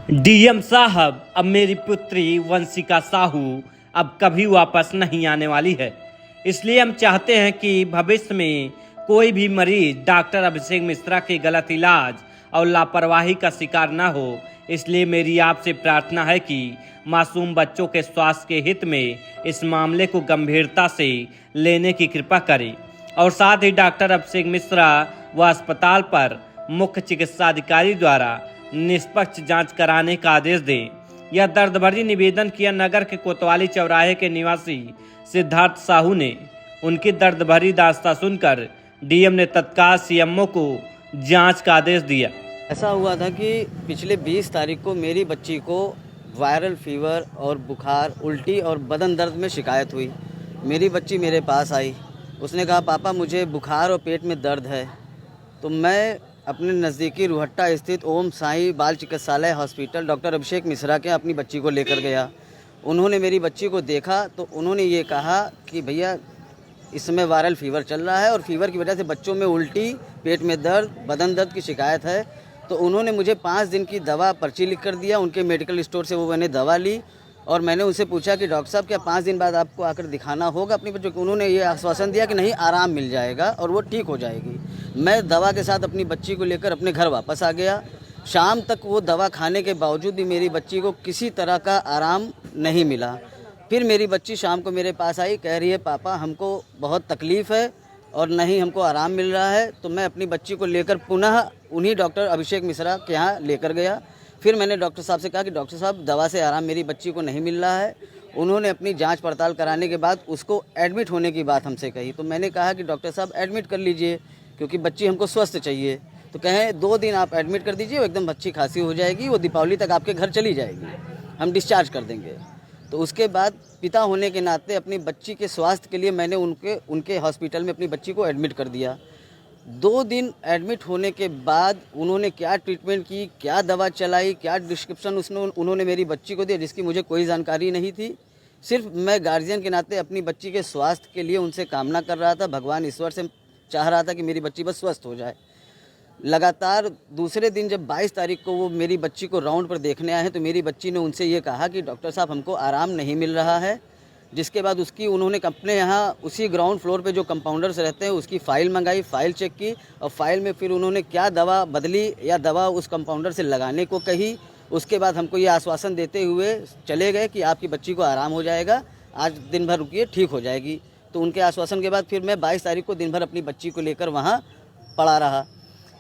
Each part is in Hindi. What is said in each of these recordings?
डीएम साहब, अब मेरी पुत्री वंशिका साहू अब कभी वापस नहीं आने वाली है। इसलिए हम चाहते हैं कि भविष्य में कोई भी मरीज डॉक्टर अभिषेक मिश्रा के गलत इलाज और लापरवाही का शिकार न हो। इसलिए मेरी आपसे प्रार्थना है कि मासूम बच्चों के स्वास्थ्य के हित में इस मामले को गंभीरता से लेने की कृपा करें और साथ ही डॉक्टर अभिषेक मिश्रा व अस्पताल पर मुख्य चिकित्सा अधिकारी द्वारा निष्पक्ष जांच कराने का आदेश दें। यह दर्द भरी निवेदन किया नगर के कोतवाली चौराहे के निवासी सिद्धार्थ साहू ने। उनकी दर्द भरी दास्तां सुनकर डीएम ने तत्काल सीएमओ को जांच का आदेश दिया। ऐसा हुआ था कि पिछले 20 तारीख को मेरी बच्ची को वायरल फीवर और बुखार, उल्टी और बदन दर्द में शिकायत हुई। मेरी बच्ची मेरे पास आई, उसने कहा पापा मुझे बुखार और पेट में दर्द है। तो मैं अपने नज़दीकी रुहट्टा स्थित ओम साई बाल चिकित्सालय हॉस्पिटल डॉक्टर अभिषेक मिश्रा के अपनी बच्ची को लेकर गया। उन्होंने मेरी बच्ची को देखा तो उन्होंने ये कहा कि भैया इस समय वायरल फीवर चल रहा है और फीवर की वजह से बच्चों में उल्टी, पेट में दर्द, बदन दर्द की शिकायत है। तो उन्होंने मुझे 5 दिन की दवा पर्ची लिख कर दिया। उनके मेडिकल स्टोर से वो मैंने दवा ली और मैंने उनसे पूछा कि डॉक्टर साहब क्या 5 दिन बाद आपको आकर दिखाना होगा अपनी बच्चों को। उन्होंने ये आश्वासन दिया कि नहीं, आराम मिल जाएगा और वो ठीक हो जाएगी। मैं दवा के साथ अपनी बच्ची को लेकर अपने घर वापस आ गया। शाम तक वो दवा खाने के बावजूद भी मेरी बच्ची को किसी तरह का आराम नहीं मिला। फिर मेरी बच्ची शाम को मेरे पास आई, कह रही है पापा हमको बहुत तकलीफ़ है और नहीं हमको आराम मिल रहा है। तो मैं अपनी बच्ची को लेकर पुनः उन्हीं डॉक्टर अभिषेक मिश्रा के यहाँ लेकर गया। फिर मैंने डॉक्टर साहब से कहा कि डॉक्टर साहब दवा से आराम मेरी बच्ची को नहीं मिल रहा है। उन्होंने अपनी जांच पड़ताल कराने के बाद उसको एडमिट होने की बात हमसे कही। तो मैंने कहा कि डॉक्टर साहब एडमिट कर लीजिए क्योंकि बच्ची हमको स्वस्थ चाहिए। तो कहें 2 दिन आप एडमिट कर दीजिए, वो एकदम अच्छी खांसी हो जाएगी, वो दीपावली तक आपके घर चली जाएगी, हम डिस्चार्ज कर देंगे। तो उसके बाद पिता होने के नाते अपनी बच्ची के स्वास्थ्य के लिए मैंने उनके हॉस्पिटल में अपनी बच्ची को एडमिट कर दिया। 2 दिन एडमिट होने के बाद उन्होंने क्या ट्रीटमेंट की, क्या दवा चलाई, क्या डिस्क्रिप्शन उन्होंने मेरी बच्ची को दिया जिसकी मुझे कोई जानकारी नहीं थी। सिर्फ मैं गार्जियन के नाते अपनी बच्ची के स्वास्थ्य के लिए उनसे कामना कर रहा था, भगवान ईश्वर से चाह रहा था कि मेरी बच्ची बस स्वस्थ हो जाए। लगातार दूसरे दिन जब 22 तारीख को वो मेरी बच्ची को राउंड पर देखने आए हैं तो मेरी बच्ची ने उनसे ये कहा कि डॉक्टर साहब हमको आराम नहीं मिल रहा है। जिसके बाद उसकी उन्होंने अपने यहाँ उसी ग्राउंड फ्लोर पे जो कंपाउंडर्स रहते हैं उसकी फ़ाइल मंगाई, फ़ाइल चेक की और फाइल में फिर उन्होंने क्या दवा बदली या दवा उस कंपाउंडर से लगाने को कही। उसके बाद हमको ये आश्वासन देते हुए चले गए कि आपकी बच्ची को आराम हो जाएगा, आज दिन भर रुकिए, ठीक हो जाएगी। तो उनके आश्वासन के बाद फिर मैं 22 तारीख को दिन भर अपनी बच्ची को लेकर वहाँ पड़ा रहा।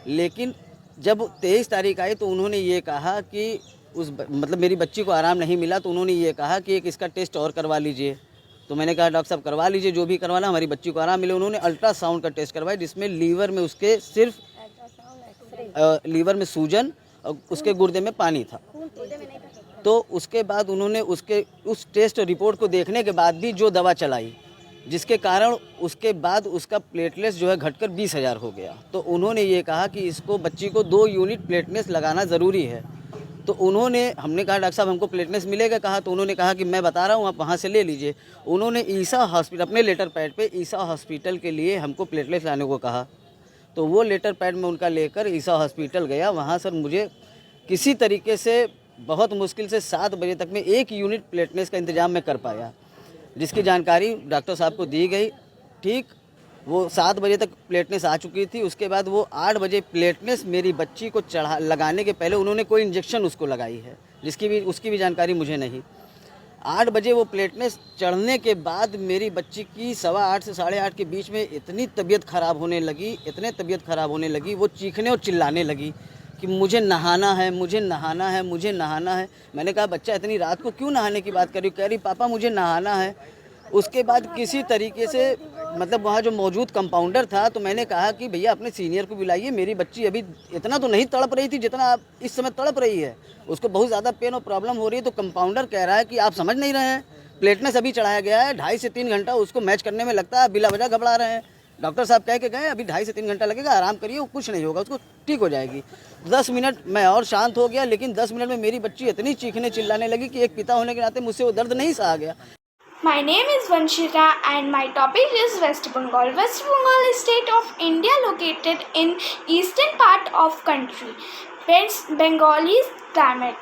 लेकिन जब 23 तारीख आई तो उन्होंने ये कहा कि मतलब मेरी बच्ची को आराम नहीं मिला तो उन्होंने ये कहा कि एक इसका टेस्ट और करवा लीजिए। तो मैंने कहा डॉक्टर साहब करवा लीजिए, जो भी करवाना, हमारी बच्ची को आराम मिले। उन्होंने अल्ट्रासाउंड का टेस्ट करवाया जिसमें लीवर में उसके सिर्फ लीवर में सूजन और उसके गुर्दे में पानी था। तो उसके बाद उन्होंने उस टेस्ट रिपोर्ट को देखने के बाद भी जो दवा चलाई जिसके कारण उसके बाद उसका प्लेटलेट्स जो है घटकर 20,000 हो गया। तो उन्होंने ये कहा कि इसको बच्ची को 2 यूनिट प्लेटलेट्स लगाना ज़रूरी है। तो हमने कहा डॉक्टर साहब हमको प्लेटलेट्स मिलेगा कहाँ? तो उन्होंने कहा कि मैं बता रहा हूँ आप वहाँ से ले लीजिए। उन्होंने ईसा हॉस्पिटल अपने लेटर पैड पे ईसा हॉस्पिटल के लिए हमको प्लेटलेट्स लाने को कहा। तो वो लेटर पैड में उनका लेकर ईसा हॉस्पिटल गया। वहाँ सर मुझे किसी तरीके से बहुत मुश्किल से 7 बजे तक में 1 यूनिट प्लेटलेट्स का इंतज़ाम मैं कर पाया, जिसकी जानकारी डॉक्टर साहब को दी गई। ठीक वो 7 बजे तक प्लेटलेट्स आ चुकी थी। उसके बाद वो 8 बजे प्लेटलेट्स मेरी बच्ची को लगाने के पहले उन्होंने कोई इंजेक्शन उसको लगाई है उसकी भी जानकारी मुझे नहीं। 8 बजे वो प्लेटलेट्स चढ़ने के बाद मेरी बच्ची की 8:15 से 8:30 के बीच में इतनी तबीयत ख़राब होने लगी, वो चीखने और चिल्लाने लगी कि मुझे नहाना है, मुझे नहाना है, मुझे नहाना है। मैंने कहा बच्चा इतनी रात को क्यों नहाने की बात कर रही हो? कह रही पापा मुझे नहाना है। उसके बाद किसी तरीके से मतलब वहाँ जो मौजूद कंपाउंडर था तो मैंने कहा कि भैया अपने सीनियर को बुलाइए, मेरी बच्ची अभी इतना तो नहीं तड़प रही थी जितना आप इस समय तड़प रही है, उसको बहुत ज़्यादा पेन और प्रॉब्लम हो रही है। तो कंपाउंडर कह रहा है कि आप समझ नहीं रहे हैं, प्लेटलेट्स अभी चढ़ाया गया है, 2.5 से 3 घंटा उसको मैच करने में लगता है, बिला वजह घबरा रहे हैं। डॉक्टर साहब कह के गए अभी 2.5 से 3 घंटा लगेगा, आराम करिए, वो कुछ नहीं होगा, उसको ठीक हो जाएगी। 10 मिनट मैं और शांत हो गया, लेकिन 10 मिनट में मेरी बच्ची इतनी चीखने चिल्लाने लगी कि एक पिता होने के नाते मुझसे वो दर्द नहीं सहा गया। My name is Vanshika and my topic is West Bengal. West Bengal is state of India located in eastern part of country. Bengal's climate.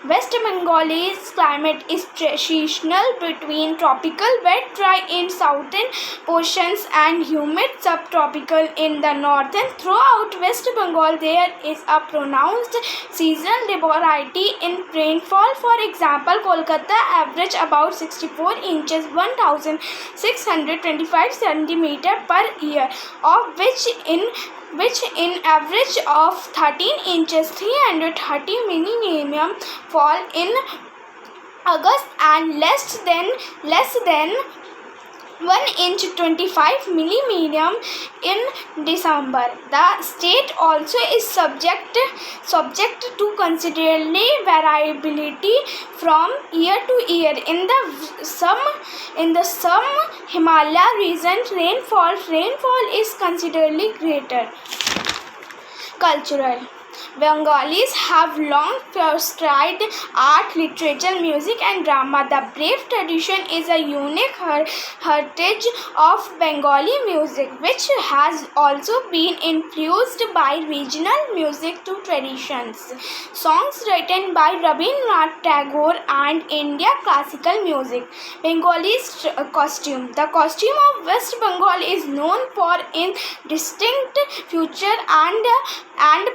West Bengal's climate is transitional between tropical wet dry in southern portions and humid subtropical in the northern. Throughout West Bengal there is a pronounced seasonal variety in rainfall. For example, Kolkata average about 64 inches 1625 centimeter per year, of which in average of 13 inches 330 millimeter fall in August and less than 1 inch 25 millimeter in December. The state also is subject to considerable variability from year to year. In some Himalaya regions, rainfall is considerably greater. Cultural. Bengalis have long fostered art, literature, music and drama. The brave tradition is a unique heritage of Bengali music, which has also been influenced by regional music to traditions. Songs written by Rabindranath Tagore and India classical music. Bengalis costume. The costume of West Bengal is known for its distinct feature and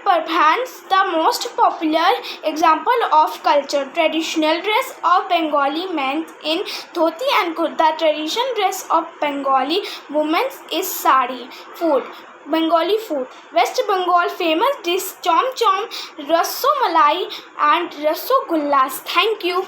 perhaps the most popular example of culture. Traditional dress of Bengali men in dhoti and kurta. Traditional dress of Bengali women is sari. Food. Bengali food. West Bengal famous dish chom chom, rasso malai and rassogullas. Thank you.